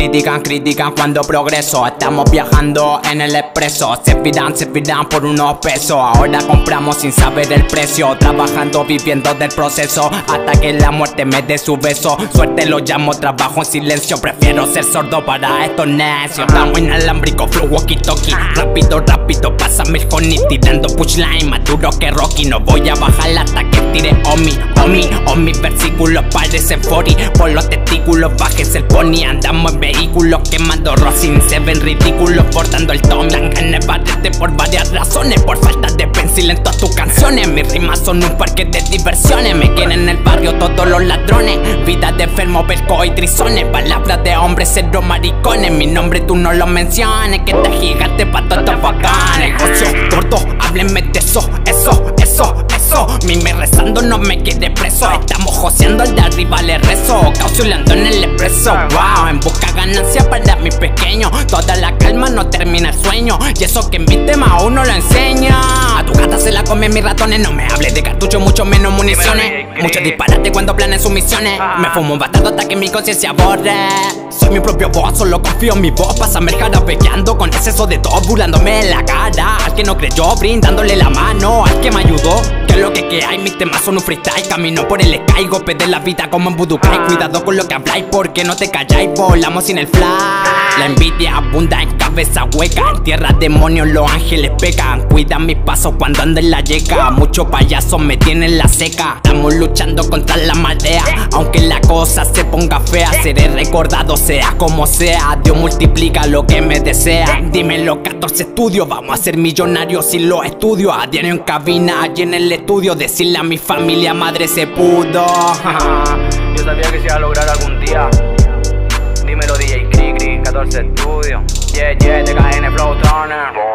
Critican cuando progreso. Estamos viajando en el expreso. Se firman por unos pesos. Ahora compramos sin saber el precio. Trabajando, viviendo del proceso, hasta que la muerte me dé su beso. Suerte lo llamo, trabajo en silencio. Prefiero ser sordo para estos necios. Estamos inalámbrico, flow walkie-talkie. Rápido, pásame el honey. Tirando pushline, más duro que Rocky. No voy a bajar hasta que tire Omi, versículos parecen 40. Por los testículos bajes el pony. Andamos en vehículos quemando rosin. Se ven ridículos portando el Tommy. Dan ganas de barrerte por varias razones. Por falta de pencil en todas tus canciones. Mis rimas son un parque de diversiones. Me quieren en el barrio todos los ladrones. Vida de enfermo, perco y trizones. Palabras de hombres, cero maricones. Mi nombre tú no lo menciones, que te gigante pa' todos estos bacanes. Negocio gordo, háblenme de eso. Mime rezando no me quiere preso. Estamos joseando, al de arriba le rezo. Causulando en el expreso, wow. En busca ganancia para mi pequeño. Toda la calma no termina el sueño. Y eso que en mi tema uno lo enseña. A tu gata se la comen mis ratones. No me hables de cartucho, mucho menos municiones. Mucho disparate cuando planean sus misiones. Me fumo un bastardo hasta que mi conciencia borre. Soy mi propio boss, solo confío en mi voz. Pásame el jarabeando con exceso de todo, burlándome en la cara. Al que no creyó, brindándole la mano. Al que me ayudó, que es lo que hay. Mis temas son un freestyle, camino por el sky. Golpe de la vida como en Budokai. Cuidado con lo que habláis, porque no te calláis. Volamos sin el fly. La envidia abunda en cabeza hueca. En tierra demonios los ángeles pecan. Cuida mis pasos cuando ando en la yeca. Muchos payasos me tienen la seca. Estamos luchando contra la marea. Aunque la cosa se ponga fea, seré recordado sea como sea. Dios multiplica lo que me desea. Dímelo 14 estudios, vamos a ser millonarios si lo estudio. A diario en cabina, allí en el estudio. Decirle a mi familia, madre se pudo. Yo sabía que se iba a lograr algún día. Dímelo DJ Cricri, 14 estudios. Yeah, TKN Flow Turner.